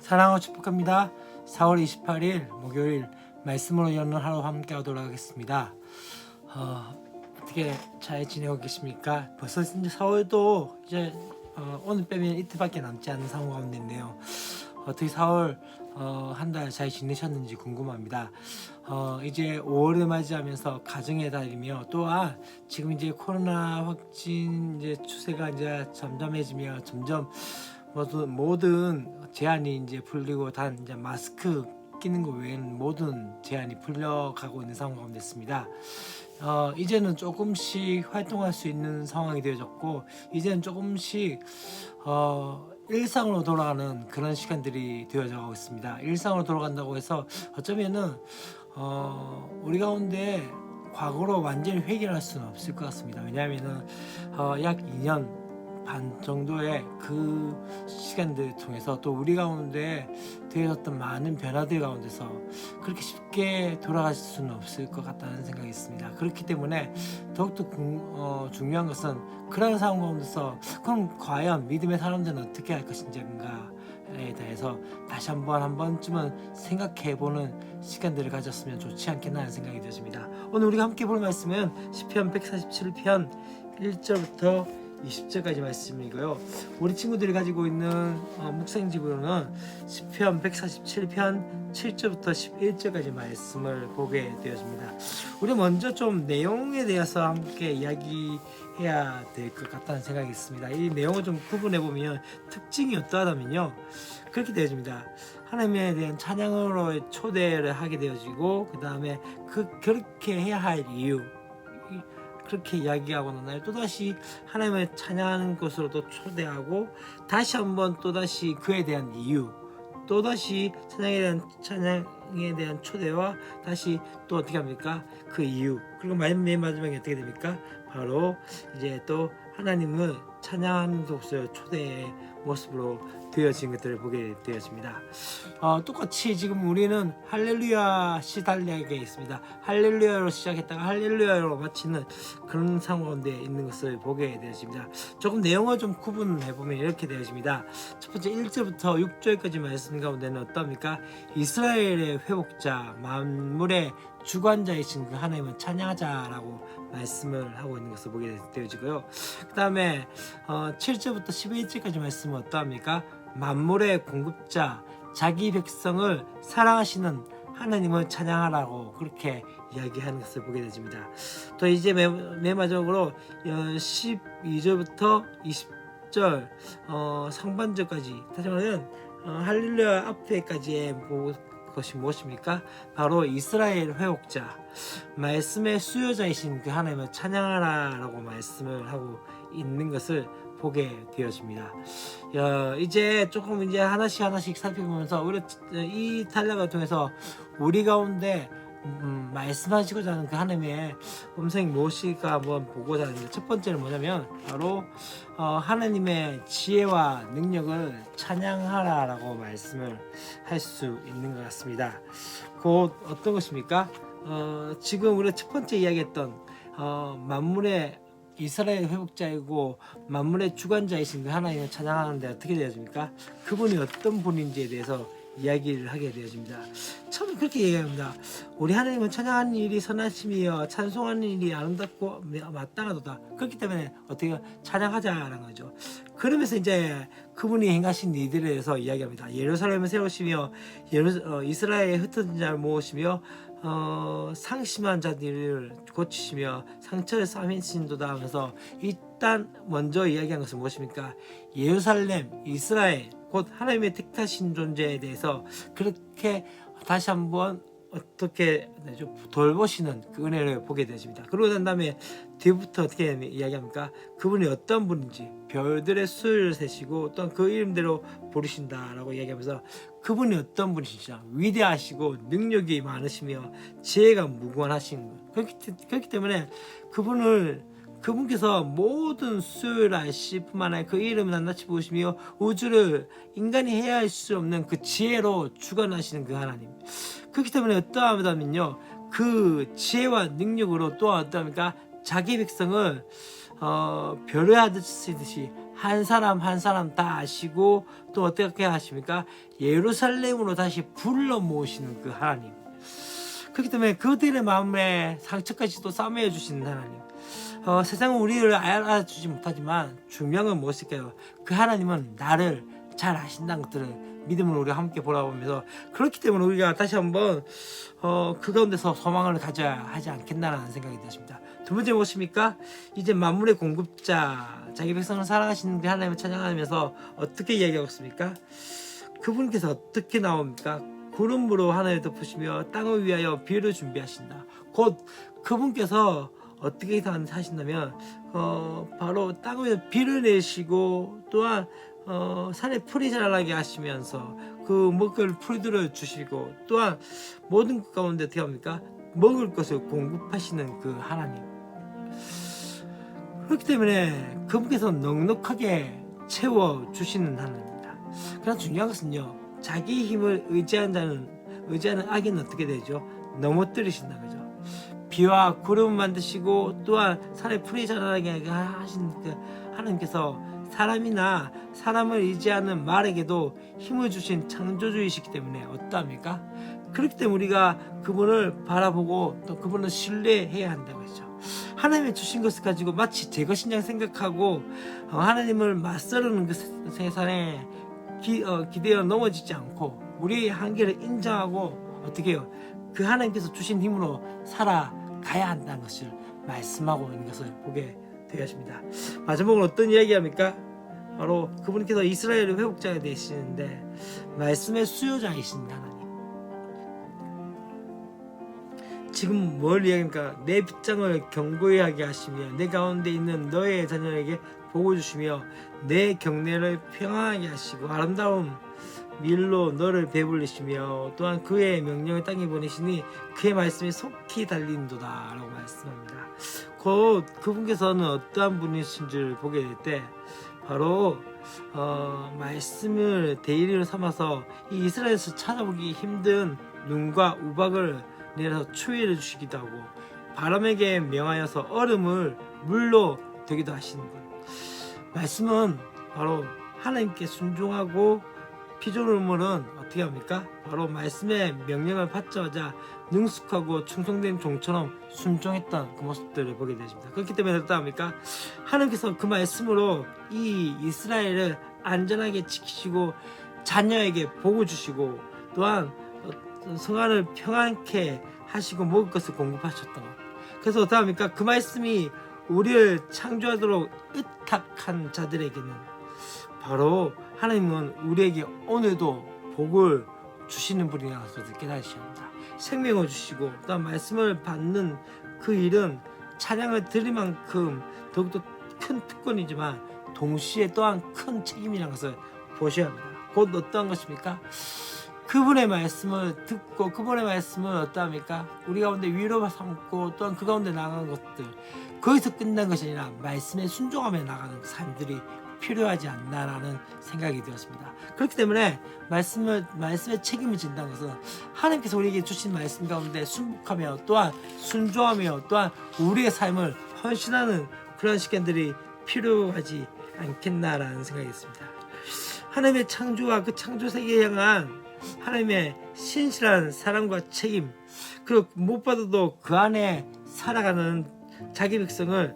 사랑하고 축복합니다. 4월 28일 목요일 말씀으로 여는 하루 함께 하도록 하겠습니다. 어떻게 잘 지내고 계십니까? 벌써 이제 4월도 이제 오늘 빼면 이틀밖에 남지 않은 상황 가운데 있네요. 어떻게 4월 한 달 잘 지내셨는지 궁금합니다. 이제 5월을 맞이하면서 가정의 달이며 또한 지금 이제 코로나 확진 이제 추세가 이제 잠잠해지며 점점 모든 제한이 이제 풀리고 단 이제 마스크 끼는 거 외에는 모든 제한이 풀려가고 있는 상황 가운데 있습니다. 이제는 조금씩 활동할 수 있는 상황이 되어졌고 이제는 조금씩 일상으로 돌아가는 그런 시간들이 되어져 가고 있습니다. 일상으로 돌아간다고 해서 어쩌면은 우리 가운데 과거로 완전히 회귀할 수는 없을 것 같습니다. 왜냐하면은 약 2년 반 정도의 그 시간들 통해서 또 우리 가운데 되어졌던 많은 변화들 가운데서 그렇게 쉽게 돌아갈 수는 없을 것 같다는 생각이 있습니다. 그렇기 때문에 더욱더 중요한 것은 그런 상황 가운데서 그럼 과연 믿음의 사람들은 어떻게 할 것인가에 대해서 다시 한 번쯤은 생각해보는 시간들을 가졌으면 좋지 않겠나 하는 생각이 드십니다. 오늘 우리가 함께 볼 말씀은 시편 147편 1절부터 20절까지 말씀이고요. 우리 친구들이 가지고 있는 묵상집으로는 시편 147편 7절부터 11절까지 말씀을 보게 되어집니다. 우리 먼저 좀 내용에 대해서 함께 이야기해야 될 것 같다는 생각이 있습니다. 이 내용을 좀 구분해 보면 특징이 어떠하다면요, 그렇게 되어집니다. 하나님에 대한 찬양으로 초대를 하게 되어지고 그 다음에 그렇게 해야 할 이유, 그렇게 이야기하고 나날 또다시 하나님을 찬양하는 것으로도 초대하고 다시 한번 또다시 그에 대한 이유, 또다시 찬양에 대한 초대와 다시 또 어떻게 합니까? 그 이유, 그리고 맨 마지막에 어떻게 됩니까? 바로 이제 또 하나님을 찬양하는 것을 초대의 모습으로 되어진 것들을 보게 되었습니다. 똑같이 지금 우리는 할렐루야 시달리게 있습니다. 할렐루야로 시작했다가 할렐루야로 마치는 그런 상황 가운데 있는 것을 보게 되었습니다. 조금 내용을 좀 구분해보면 이렇게 되어집니다. 첫 번째 1절부터 6절까지 말씀 가운데는 어떠합니까? 이스라엘의 회복자, 만물의 주관자이신 그 하나님을 찬양하자라고 말씀을 하고 있는 것을 보게 되어지고요. 그 다음에 7절부터 11절까지 말씀은 어떠합니까? 만물의 공급자, 자기 백성을 사랑하시는 하나님을 찬양하라고 그렇게 이야기하는 것을 보게 되집니다. 또 이제 맨 마지막으로 12절부터 20절 상반절까지, 다시 말하면 할렐루야 앞에까지의 것이 무엇입니까? 바로 이스라엘 회복자, 말씀의 수요자이신 그 하나님을 찬양하라라고 말씀을 하고 있는 것을 보게 되어집니다. 이제 조금 이제 하나씩 살펴보면서 우리 이 단락을 통해서 우리 가운데 말씀하시고자 하는 그 하나님의 음성이 무엇일까 한번 보고자 하는데, 첫 번째는 뭐냐면 바로 하나님의 지혜와 능력을 찬양하라라고 말씀을 할 수 있는 것 같습니다. 곧 어떤 것입니까? 지금 우리가 첫 번째 이야기했던 만물의 이스라엘 회복자이고 만물의 주관자이신 그 하나님을 찬양하는데 어떻게 되어집니까? 그분이 어떤 분인지에 대해서 이야기를 하게 되어집니다. 처음에 그렇게 얘기합니다. 우리 하나님은 찬양하는 일이 선하심이여 찬송하는 일이 아름답고 마땅하도다. 그렇기 때문에 어떻게 찬양하자라는 거죠. 그러면서 이제 그분이 행하신 일들에 대해서 이야기합니다. 예루살렘을 세우시며 이스라엘에 흩어진 자를 모으시며 상심한 자들을 고치시며 상처를 싸매신도다 하면서 일단 먼저 이야기한 것은 무엇입니까? 예루살렘, 이스라엘, 곧 하나님의 택하신 존재에 대해서 그렇게 다시 한번 어떻게 돌보시는 그 은혜를 보게 되십니다. 그러고 난 다음에 뒤부터 어떻게 이야기합니까? 그분이 어떤 분인지 별들의 수를 세시고 또한 그 이름대로 부르신다라고 이야기하면서 그분이 어떤 분이시냐, 위대하시고 능력이 많으시며 지혜가 무궁하신 것. 그렇기 때문에 그분께서 모든 수요를 아실 뿐만 아니라 그 이름을 낱낱이 부으시며 우주를 인간이 해야 할 수 없는 그 지혜로 주관하시는 그 하나님. 그렇기 때문에 어떠하다면요, 그 지혜와 능력으로 또한 어떠합니까? 자기 백성을 벼르하듯이 한 사람 한 사람 다 아시고 또 어떻게 하십니까? 예루살렘으로 다시 불러 모으시는 그 하나님. 그렇기 때문에 그들의 마음에 상처까지도 싸매어 주시는 하나님. 세상은 우리를 알아주지 못하지만 중요한 건 무엇일까요? 그 하나님은 나를 잘 아신다는 것들을 믿음으로 우리가 함께 보라보면서, 그렇기 때문에 우리가 다시 한번 그 가운데서 소망을 가져야 하지 않겠나라는 생각이 들었습니다. 두 번째 무엇입니까? 이제 만물의 공급자, 자기 백성을 사랑하시는 그 하나님을 찬양하면서 어떻게 이야기하고 있습니까? 그분께서 어떻게 나옵니까? 구름으로 하늘을 덮으시며 땅을 위하여 비를 준비하신다. 곧 그분께서 어떻게 하신다면 바로 땅을 비를 내시고 또한 산에 풀이 자라게 하시면서 그 먹을 풀들을 주시고 또한 모든 것 가운데 어떻게 합니까? 먹을 것을 공급하시는 그 하나님. 그렇기 때문에 그분께서 넉넉하게 채워주시는 하나님입니다. 그러나 중요한 것은요, 자기 힘을 의지하는 악인은 어떻게 되죠? 넘어뜨리신다 그죠? 비와 구름 만드시고 또한 산에 풀이 자라게 하신 그 하나님께서 사람이나 사람을 의지하는 말에게도 힘을 주신 창조주이시기 때문에 어떠합니까? 그렇기 때문에 우리가 그분을 바라보고 또 그분을 신뢰해야 한다고 했죠. 하나님이 주신 것을 가지고 마치 제 것이냐 생각하고 하나님을 맞서르는 그 세상에 기대어 넘어지지 않고 우리의 한계를 인정하고 어떻게 해요? 그 하나님께서 주신 힘으로 살아가야 한다는 것을 말씀하고 있는 것을 보게 되었습니다. 마지막으로 어떤 이야기합니까? 바로 그분께서 이스라엘의 회복자가 되시는데 말씀의 수요자이신 하나님. 지금 뭘 이야기합니까? 내 빗장을 견고히 하게 하시며 내 가운데 있는 너의 자녀에게 복을 주시며 내 경내를 평안하게 하시고 아름다운 밀로 너를 배불리시며 또한 그의 명령을 땅에 보내시니 그의 말씀이 속히 달린도다 라고 말씀합니다. 곧 그분께서는 어떠한 분이신 줄 보게 될 때 바로 말씀을 대리로 삼아서 이 이스라엘에서 찾아보기 힘든 눈과 우박을 내려서 추위를 주시기도 하고 바람에게 명하여서 얼음을 물로 되기도 하시는 것. 말씀은 바로 하나님께 순종하고 피조물은 어떻게 합니까? 바로 말씀의 명령을 받자마자 능숙하고 충성된 종처럼 순종했던 그 모습들을 보게 되십니다. 그렇기 때문에 어떠합니까? 하나님께서 그 말씀으로 이 이스라엘을 안전하게 지키시고 자녀에게 복을 주시고 또한 성안을 평안케 하시고 먹을 것을 공급하셨던 것. 그래서 어떠합니까? 그 말씀이 우리를 창조하도록 의탁한 자들에게는 바로 하나님은 우리에게 오늘도 복을 주시는 분이라는 것을 깨달으셔야 합니다. 생명을 주시고 또한 말씀을 받는 그 일은 찬양을 드릴 만큼 더욱더 큰 특권이지만 동시에 또한 큰 책임이라는 것을 보셔야 합니다. 곧 어떠한 것입니까? 그분의 말씀을 듣고 그분의 말씀을 어떠합니까? 우리 가운데 위로 삼고 또한 그 가운데 나가는 것들, 거기서 끝난 것이 아니라 말씀에 순종하며 나가는 삶들이 필요하지 않나라는 생각이 되었습니다. 그렇기 때문에 말씀의 책임을 진다는 것은 하나님께서 우리에게 주신 말씀 가운데 순복하며 또한 순종하며 또한 우리의 삶을 헌신하는 그런 시간들이 필요하지 않겠나라는 생각이 있습니다. 하나님의 창조와 그 창조 세계에 향한 하나님의 신실한 사랑과 책임, 그리고 무엇보다도 그 안에 살아가는 자기 백성을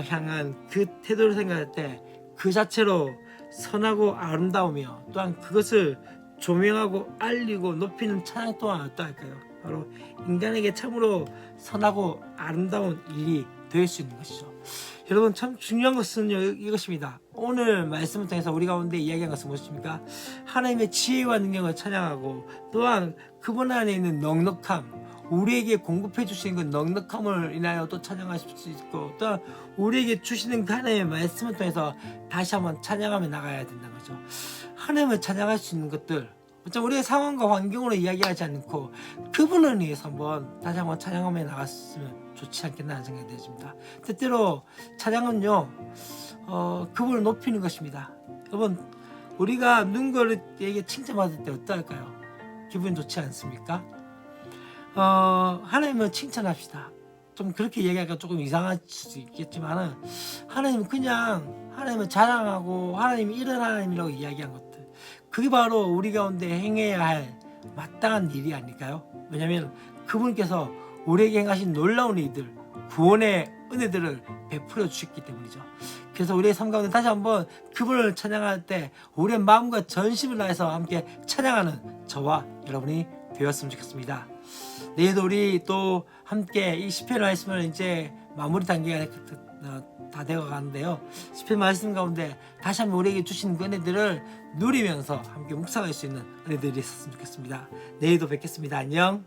향한 그 태도를 생각할 때 그 자체로 선하고 아름다우며 또한 그것을 조명하고 알리고 높이는 찬양 또한 어떠할까요? 바로 인간에게 참으로 선하고 아름다운 일이 될 수 있는 것이죠. 여러분, 참 중요한 것은 이것입니다. 오늘 말씀을 통해서 우리 가운데 이야기한 것은 무엇입니까? 하나님의 지혜와 능력을 찬양하고 또한 그분 안에 있는 넉넉함, 우리에게 공급해 주시는 그 넉넉함을 인하여 또 찬양하실 수 있고 또한 우리에게 주시는 그 하나님의 말씀을 통해서 다시 한번 찬양하며 나가야 된다는 거죠. 하나님을 찬양할 수 있는 것들, 우리의 상황과 환경으로 이야기하지 않고 그분을 위해서 다시 한번 찬양하며 나갔으면 좋지 않겠나는 생각이 들습니다. 때때로 찬양은요, 그분을 높이는 것입니다. 여러분, 우리가 누군가에게 칭찬받을 때 어떨까요? 기분 좋지 않습니까? 하나님을 칭찬합시다. 좀 그렇게 얘기하기가 조금 이상할 수도 있겠지만은 하나님은 그냥 하나님을 자랑하고 하나님이 이런 하나님이라고 이야기한 것들, 그게 바로 우리 가운데 행해야 할 마땅한 일이 아닐까요? 왜냐하면 그분께서 우리에게 행하신 놀라운 일들, 구원의 은혜들을 베풀어 주셨기 때문이죠. 그래서 우리의 삶 가운데 다시 한번 그분을 찬양할 때 우리의 마음과 전심을 다해서 함께 찬양하는 저와 여러분이 되었으면 좋겠습니다. 내일도 우리 또 함께 이 시편 말씀을 이제 마무리 단계가 다 되어 가는데요. 시편 말씀 가운데 다시 한번 우리에게 주신 그 은혜들을 누리면서 함께 묵상할 수 있는 은혜들이 있었으면 좋겠습니다. 내일도 뵙겠습니다. 안녕.